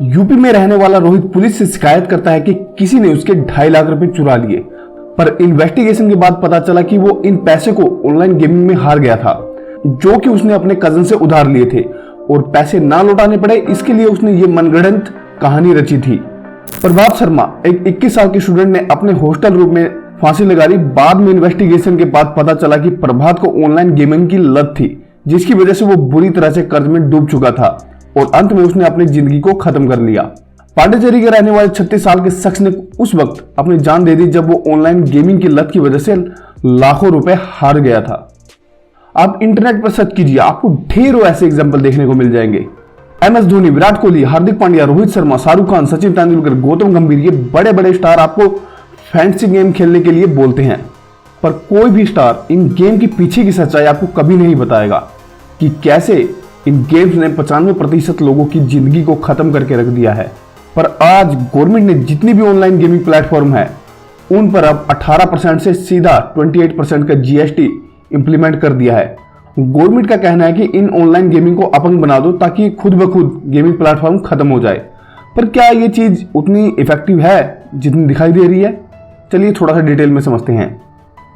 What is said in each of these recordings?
UP में रहने वाला रोहित पुलिस से शिकायत करता है कि किसी ने उसके 2.5 लाख रुपए चुरा लिए, पर इन्वेस्टिगेशन के बाद पता चला कि वो इन पैसे को ऑनलाइन गेमिंग में हार गया था, जो कि उसने अपने कजन से उधार लिए थे और पैसे ना लौटाने पड़े, इसके लिए उसने ये मनगढ़ंत कहानी रची थी। प्रभात शर्मा एक 21 साल के स्टूडेंट ने अपने हॉस्टल रूम में फांसी लगा ली। बाद में इन्वेस्टिगेशन के बाद पता चला कि प्रभात को ऑनलाइन गेमिंग की लत थी, जिसकी वजह से वो बुरी तरह से कर्ज में डूब चुका था और अंत में उसने अपनी जिंदगी को खत्म कर लिया। पांडिचेरी के रहने वाले 36 साल के शख्स ने उस वक्त अपनी जान दे दी जब वो ऑनलाइन गेमिंग की लत की वजह से लाखों रुपए हार गया था। आप इंटरनेट पर सर्च कीजिए, आपको ढेरों ऐसे एग्जाम्पल देखने को मिल जाएंगे। MS धोनी, विराट कोहली, हार्दिक पांड्या, रोहित शर्मा, शाहरुख खान, सचिन तेंदुलकर, गौतम गंभीर, ये बड़े बड़े स्टार आपको फैंसी गेम खेलने के लिए बोलते हैं, पर कोई भी स्टार इन गेम के पीछे की सच्चाई आपको कभी नहीं बताएगा कि कैसे इन गेम्स ने 95% लोगों की जिंदगी को खत्म करके रख दिया है। पर आज गवर्नमेंट ने जितनी भी ऑनलाइन गेमिंग प्लेटफॉर्म है उन पर अब 18% से सीधा 28% का GST इंप्लीमेंट कर दिया है। गवर्नमेंट का कहना है कि इन ऑनलाइन गेमिंग को अपंग बना दो ताकि खुद ब खुद गेमिंग प्लेटफॉर्म खत्म हो जाए। पर क्या ये चीज उतनी इफेक्टिव है जितनी दिखाई दे रही है? चलिए थोड़ा सा डिटेल में समझते हैं।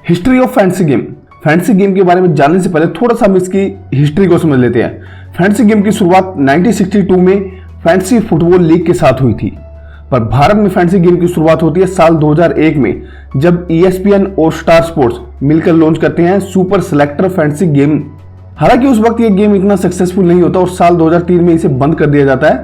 History of fancy game. Fancy game के बारे में जानने से पहले थोड़ा सा हम इसकी हिस्ट्री को समझ लेते हैं। फैंसी गेम की शुरुआत 1962 में फैंसी फुटबॉल लीग के साथ हुई थी, पर भारत में फैंसी गेम की शुरुआत होती है साल 2001 में, जब ESPN और स्टार स्पोर्ट्स मिलकर लॉन्च करते हैं सुपर सेलेक्टर फैंसी गेम। हालांकि उस वक्त ये गेम इतना सक्सेसफुल नहीं होता और साल 2003 में इसे बंद कर दिया जाता है,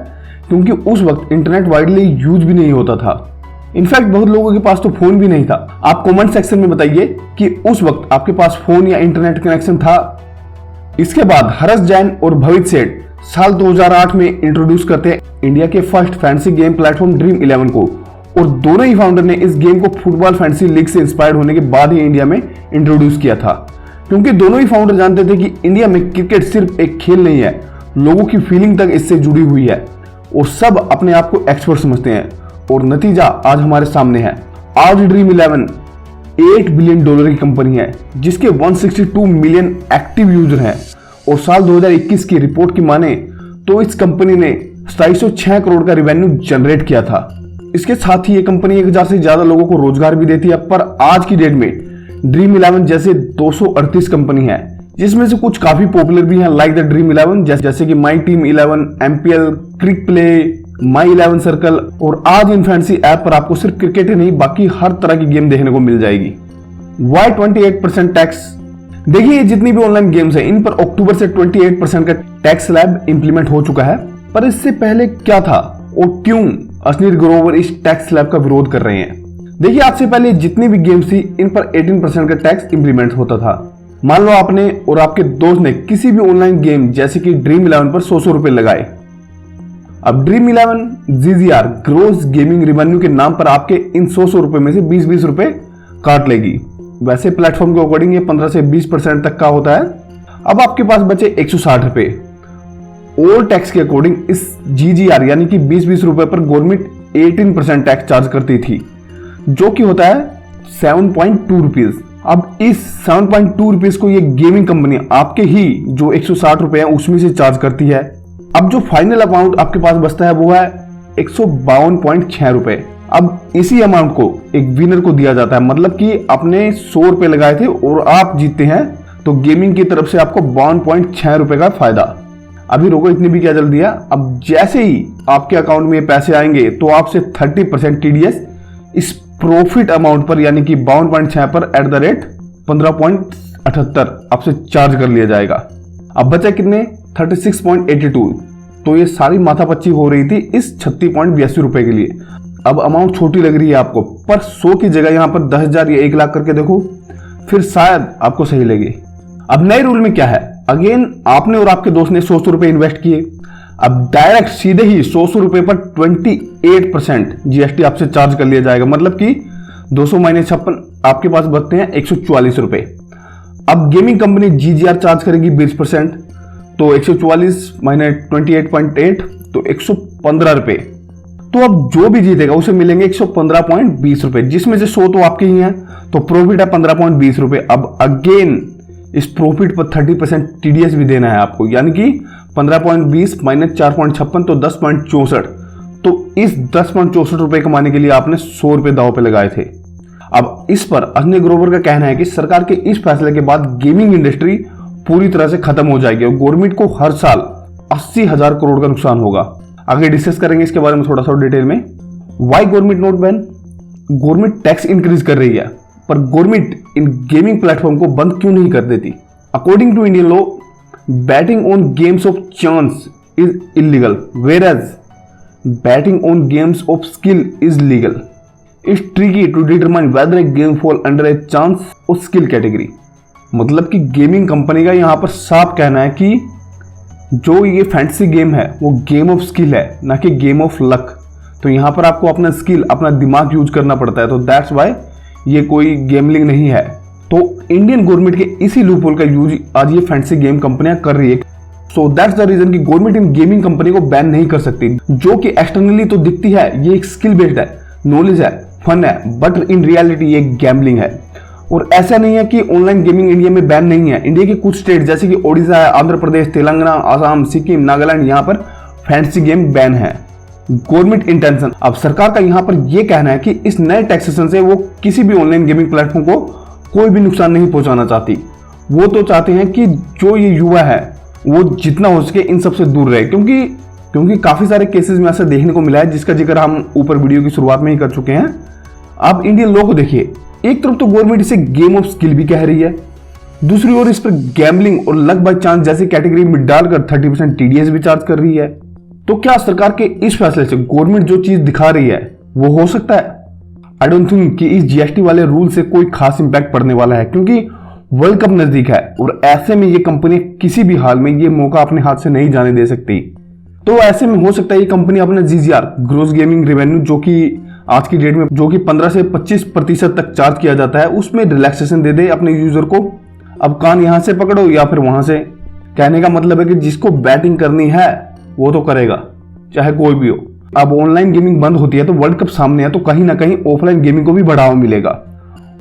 क्योंकि उस वक्त इंटरनेट वाइडली यूज भी नहीं होता था। इनफैक्ट बहुत लोगों के पास तो फोन भी नहीं था। आप कमेंट सेक्शन में बताइए कि उस वक्त आपके पास फोन या इंटरनेट कनेक्शन था। इसके बाद हर्ष जैन और भवित सेठ साल 2008 में इंट्रोड्यूस करते हैं इंडिया के first fancy game platform dream 11 को, और दोनों ही फाउंडर ने इस गेम को फुटबॉल फैंसी लीग से इंस्पायर्ड होने के बाद ही इंडिया में इंट्रोड्यूस किया था, क्योंकि दोनों ही फाउंडर जानते थे कि इंडिया में क्रिकेट सिर्फ एक खेल नहीं है, लोगों की फीलिंग तक इससे जुड़ी हुई है और सब अपने आप को एक्सपर्ट समझते हैं। और नतीजा आज हमारे सामने है। आज ड्रीम 11 $8 बिलियन की कंपनी है, जिसके 162 मिलियन एक्टिव यूजर हैं, और साल 2021 की रिपोर्ट की माने तो इस कंपनी ने 206 करोड़ का रिवेन्यू जनरेट किया था। इसके साथ ही ये कंपनी 1000 से ज्यादा लोगों को रोजगार भी देती है। पर आज की डेट में ड्रीम 11 जैसे 238 कंपनी है, जिसमें से कुछ काफी पॉपुलर भी हैं, लाइक द ड्रीम 11, जैसे कि my team 11, MPL, CricPlay, my 11 circle. और आज इन फैंसी ऐप पर आपको सिर्फ क्रिकेट ही नहीं बाकी हर तरह की गेम देखने को मिल जाएगी। Why 28% tax? देखिए, ये जितनी भी ऑनलाइन गेम्स हैं इन पर अक्टूबर से 28% का टैक्स स्लैब इंप्लीमेंट हो चुका है। पर इससे पहले क्या था और क्यों अश्नीर ग्रोवर इस टैक्स स्लैब का विरोध कर रहे हैं? देखिए, आज से पहले जितनी भी गेम्स थी इन पर 18% का टैक्स इंप्लीमेंट होता था। मान लो आपने और आपके दोस्त ने किसी भी ऑनलाइन गेम जैसे कि ड्रीम 11 पर 100 रुपए लगाए। अब dream 11 GGR gross gaming revenue के नाम पर आपके इन 100 रुपए में से 20 रुपए काट लेगी। वैसे प्लेटफॉर्म के अकॉर्डिंग ये 15 से 20% तक का होता है। अब आपके पास बचे 160 रुपए। ओल्ड टैक्स के अकॉर्डिंग इस GGR यानी कि 20 रुपए पर गवर्नमेंट 18% टैक्स चार्ज करती थी, जो कि होता है 7.2 रुपीज। अब इस 7.2 रुपीज को ये गेमिंग कंपनी आपके ही जो 160 रुपए है उसमें से चार्ज करती है। अब जो फाइनल अमाउंट आपके पास बचता है वो है 152.6 रुपए। अब इसी अमाउंट को एक विनर को दिया जाता है, मतलब कि आपने 100 रुपए लगाए थे और आप जीतते हैं तो गेमिंग की तरफ से आपको 52.6 रुपए का फायदा। अभी रोको, इतनी भी क्या जल्दी है। अब जैसे ही आपके अकाउंट में पैसे आएंगे तो आपसे 30% TDS इस प्रॉफिट अमाउंट पर यानी कि 52.6 पर @15.78 आपसे चार्ज कर लिया जाएगा। अब बचा कितने? 36.82। तो ये सारी माथापच्ची हो रही थी इस 36.82 रुपए के लिए। अब अमाउंट छोटी लग रही है आपको, पर 100 की जगह यहां पर 10,000 या 1 लाख करके देखो, फिर शायद आपको सही लगे। अब नए रूल में क्या है? अगेन आपने और आपके दोस्त ने 100 रुपए इन्वेस्ट किए। अब डायरेक्ट सीधे ही 100 रुपए पर 28% GST आपसे चार्ज कर लिया जाएगा, मतलब कि 200 माइनस 56 आपके पास बचते हैं 144 रुपए। अब गेमिंग कंपनी GGR चार्ज करेगी 20%, तो 144 माइनस 28.8 तो 115 रुपए। तो अब जो भी जीतेगा उसे मिलेंगे 115.20 रुपए, जिसमें से 100 तो आपके ही हैं, तो प्रॉफिट है 15.20 रुपए। अब अगेन इस प्रॉफिट पर 30% TDS भी देना है आपको, यानी कि 15.20 माइनस 4.56 तो 10.64, इस 10.64 रुपए कमाने के लिए आपने 100 रुपए दांव पे लगाए थे। अब इस पर अजय ग्रोवर का कहना है कि सरकार के इस फैसले के बाद गेमिंग इंडस्ट्री पूरी तरह से खत्म हो जाएगी और गवर्नमेंट को हर साल 80,000 करोड़ का नुकसान होगा। आगे डिस्कस करेंगे इसके बारे में थोड़ा सा डिटेल में। Why government note ban? Government tax increase कर रही है, पर गवर्नमेंट इन गेमिंग प्लेटफॉर्म को बंद क्यों नहीं कर देती? According to Indian law, betting on games of chance is illegal, whereas betting on games of skill is legal. It's tricky to determine whether a game fall under a chance or skill category. मतलब कि gaming company का यहाँ पर साफ कहना है कि जो ये फैंटेसी गेम है वो गेम ऑफ स्किल है, ना कि गेम ऑफ लक। तो यहाँ पर आपको अपना स्किल, अपना दिमाग यूज करना पड़ता है, तो दैट्स वाई ये कोई गेमलिंग नहीं है। तो इंडियन गवर्नमेंट के इसी लूपहोल का यूज आज ये फैंटेसी गेम कंपनियां कर रही है। सो दैट्स द रीजन कि गवर्नमेंट इन गेमिंग कंपनी को बैन नहीं कर सकती, जो कि एक्सटर्नली तो दिखती है ये एक स्किल बेस्ड है, नॉलेज है, फन है, बट इन रियलिटी ये गैम्बलिंग है। और ऐसा नहीं है कि ऑनलाइन गेमिंग इंडिया में बैन नहीं है। इंडिया के कुछ स्टेट जैसे कि ओडिशा है, आंध्र प्रदेश, तेलंगाना, आसाम, सिक्किम, नागालैंड, यहाँ पर फैंटेसी गेम बैन है। गवर्नमेंट इंटेंशन, अब सरकार का यहाँ पर यह कहना है कि इस नए टैक्सेशन से वो किसी भी ऑनलाइन गेमिंग प्लेटफॉर्म को कोई भी नुकसान नहीं पहुंचाना चाहती। वो तो चाहते हैं कि जो ये युवा है वो जितना हो सके इन सबसे दूर रहे, क्योंकि काफी सारे केसेस में ऐसा देखने को मिला है जिसका जिक्र हम ऊपर वीडियो की शुरुआत में ही कर चुके हैं। आप इंडियन लॉ को देखिए, एक तरफ तो गवर्नमेंट इसे गेम ऑफ स्किल भी कह रही है, दूसरी ओर इस पर गैम्बलिंग और लक बाय चांस जैसी कैटेगरी में डालकर 30% TDS भी चार्ज कर रही है। तो क्या सरकार के इस फैसले से गवर्नमेंट जो चीज दिखा रही है वो हो सकता है? आई डोंट थिंक कि इस GST वाले रूल से कोई खास इंपैक्ट पड़ने वाला है, क्योंकि वर्ल्ड कप नजदीक है और ऐसे में ये कंपनी किसी भी हाल में ये मौका अपने हाथ से नहीं जाने दे सकती। तो ऐसे में हो सकता है ये कंपनी अपना GGR, ग्रोस गेमिंग रेवेन्यू, जो कि आज की डेट में जो कि 15 से 25% तक चार्ज किया जाता है, उसमें रिलैक्सेशन दे दे अपने यूजर को। अब कान यहां से पकड़ो या फिर वहां से। कहने का मतलब है कि जिसको बैटिंग करनी है वो तो करेगा, चाहे कोई भी हो। अब ऑनलाइन गेमिंग बंद होती है तो वर्ल्ड कप सामने है, तो कहीं ना कहीं ऑफलाइन गेमिंग को भी बढ़ावा मिलेगा।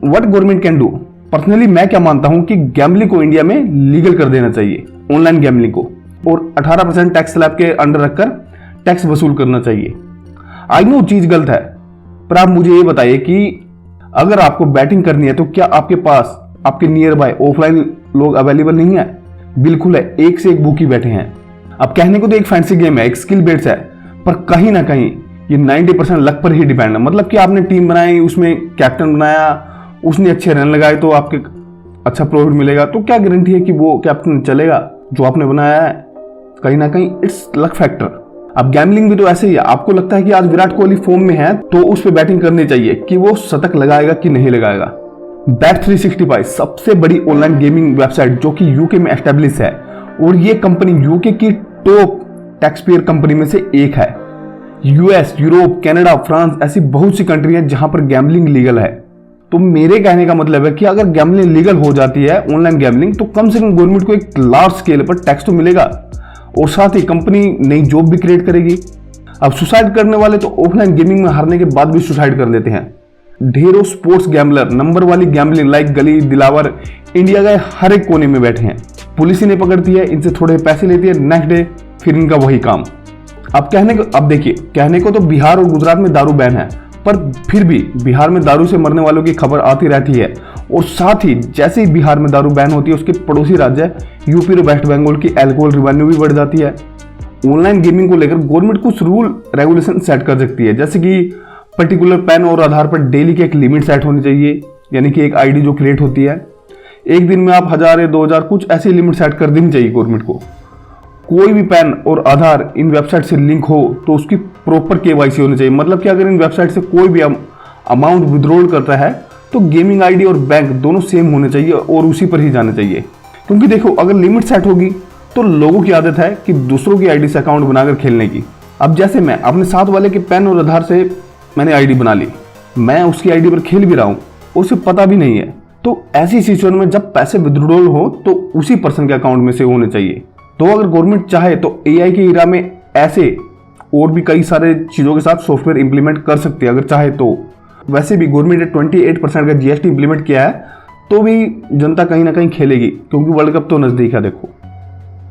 What government can do? Personally मैं क्या मानता हूं कि गैम्बलिंग को इंडिया में लीगल कर देना चाहिए, ऑनलाइन गैम्बलिंग को, और 18% टैक्स स्लैब के अंडर रखकर टैक्स वसूल करना चाहिए। आई नो चीज गलत है, पर आप मुझे ये बताइए कि अगर आपको बैटिंग करनी है तो क्या आपके पास, आपके नियर बाय ऑफलाइन लोग अवेलेबल नहीं है? बिल्कुल है, एक से एक बुकी बैठे हैं। अब कहने को तो एक फैंसी गेम है, एक स्किल बेस्ड है, पर कहीं ना कहीं ये 90% लक पर ही डिपेंड है। मतलब कि आपने टीम बनाई, उसमें कैप्टन बनाया, उसने अच्छे रन लगाए तो आपके अच्छा प्रॉफिट मिलेगा, तो क्या गारंटी है कि वो कैप्टन चलेगा जो आपने बनाया है? कहीं ना कहीं इट्स लक फैक्टर। अब गैम्बलिंग भी तो ऐसे ही है। आपको लगता है कि आज विराट कोहली फॉर्म में है तो उस पर बैटिंग करनी चाहिए कि वो शतक लगाएगा कि नहीं लगाएगा। Bet365 सबसे बड़ी ऑनलाइन गेमिंग वेबसाइट जो कि यूके में एस्टेब्लिश है, और ये कंपनी यूके की टॉप टैक्स पेयर कंपनी में से एक है। US, यूरोप, कनाडा, फ्रांस ऐसी बहुत सी कंट्री है जहां पर गैम्बलिंग लीगल है। तो मेरे कहने का मतलब है कि अगर गैम्बलिंग लीगल हो जाती है, ऑनलाइन गैम्बलिंग, तो कम से कम गवर्नमेंट को एक लार्ज स्केल पर टैक्स तो मिलेगा, और साथ ही कंपनी नई जॉब भी क्रिएट करेगी। अब सुसाइड करने वाले तो ऑफलाइन गेमिंग में हारने के बाद भी सुसाइड कर देते हैं। ढेरों स्पोर्ट्स गैम्बलर नंबर वाली गैम्बलिंग लाइक गली, दिलावर, इंडिया के हर एक कोने में बैठे हैं। पुलिस इन्हें पकड़ती है, इनसे थोड़े पैसे लेती है, नेक्स्ट डे फिर इनका वही काम। अब देखिए, कहने को तो बिहार और गुजरात में दारू बैन है, पर फिर भी बिहार में दारू से मरने वालों की खबर आती रहती है। और साथ ही जैसे ही बिहार में दारू बैन होती है, उसके पड़ोसी राज्य यूपी और वेस्ट बंगाल की अल्कोहल रेवेन्यू भी बढ़ जाती है। ऑनलाइन गेमिंग को लेकर गवर्नमेंट कुछ रूल रेगुलेशन सेट कर सकती है, जैसे कि पर्टिकुलर पैन और आधार पर डेली की एक लिमिट सेट होनी चाहिए, यानी कि एक आईडी जो क्रिएट होती है, एक दिन में आप 1000 या 2000 कुछ ऐसी लिमिट सेट कर देनी चाहिए गवर्नमेंट को। कोई भी पैन और आधार इन वेबसाइट से लिंक हो तो उसकी प्रॉपर KYC होनी चाहिए। मतलब कि अगर इन वेबसाइट से कोई भी अमाउंट विड्रॉल करता है तो गेमिंग आईडी और बैंक दोनों सेम होने चाहिए और उसी पर ही जाने चाहिए। क्योंकि देखो, अगर लिमिट सेट होगी तो लोगों की आदत है कि दूसरों की आईडी से अकाउंट बनाकर खेलने की। अब जैसे मैं अपने साथ वाले के पैन और आधार से मैंने आईडी बना ली, मैं उसकी आईडी पर खेल भी रहा हूँ, उसे पता भी नहीं है। तो ऐसी सिचुएशन में जब पैसे विड्रॉल हो तो उसी पर्सन के अकाउंट में से होने चाहिए। तो अगर गवर्नमेंट चाहे तो AI के एरा में ऐसे और भी कई सारे चीज़ों के साथ सॉफ्टवेयर इंप्लीमेंट कर सकती है अगर चाहे तो। वैसे भी गवर्नमेंट ने 28% का GST इंप्लीमेंट किया है, तो भी जनता कहीं ना कहीं खेलेगी, क्योंकि वर्ल्ड कप तो नज़दीक है। देखो,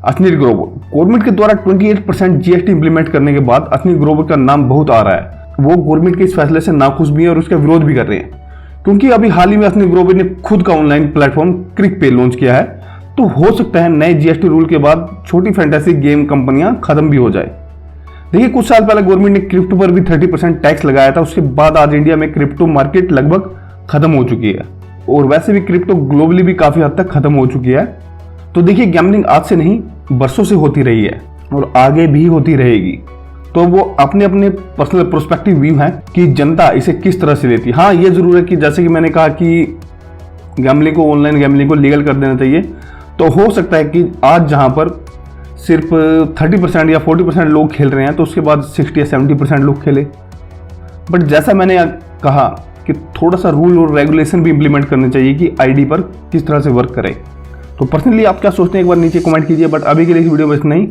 अश्नीर ग्रोवर, गवर्नमेंट के द्वारा 28% जीएसटी इंप्लीमेंट करने के बाद अश्नीर ग्रोवर का नाम बहुत आ रहा है। वो गवर्नमेंट के इस फैसले से नाखुश भी है और उसका विरोध भी कर रहे हैं, क्योंकि अभी हाल ही में अश्नीर ग्रोवर ने खुद का ऑनलाइन प्लेटफॉर्म क्रिक पे लॉन्च किया है। तो हो सकता है नए जीएसटी रूल के बाद छोटी फैंटेसी गेम कंपनियां खत्म भी हो जाए। देखिए, कुछ साल पहले गवर्नमेंट ने क्रिप्टो पर भी 30% टैक्स लगाया था। उसके बाद आज इंडिया में क्रिप्टो मार्केट लगभग खत्म हो चुकी है और वैसे भी क्रिप्टो ग्लोबली भी काफी हद तक खत्म हो चुकी है। तो देखिए, गैम्बलिंग आज से नहीं बरसों से होती रही है और आगे भी होती रहेगी। तो वो अपने अपने पर्सनल प्रोस्पेक्टिव व्यू है कि जनता इसे किस तरह से लेती है। हाँ, ये जरूर है कि जैसे कि मैंने कहा कि गैम्बलिंग को, ऑनलाइन गैम्बलिंग को लीगल कर देना चाहिए। तो हो सकता है कि आज जहां पर सिर्फ 30% या 40% लोग खेल रहे हैं, तो उसके बाद 60 या 70% लोग खेले। बट जैसा मैंने कहा कि थोड़ा सा रूल और रेगुलेशन भी इंप्लीमेंट करने चाहिए कि आईडी पर किस तरह से वर्क करे। तो पर्सनली आप क्या सोचते हैं, एक बार नीचे कमेंट कीजिए। बट अभी के लिए इस वीडियो में इतना ही।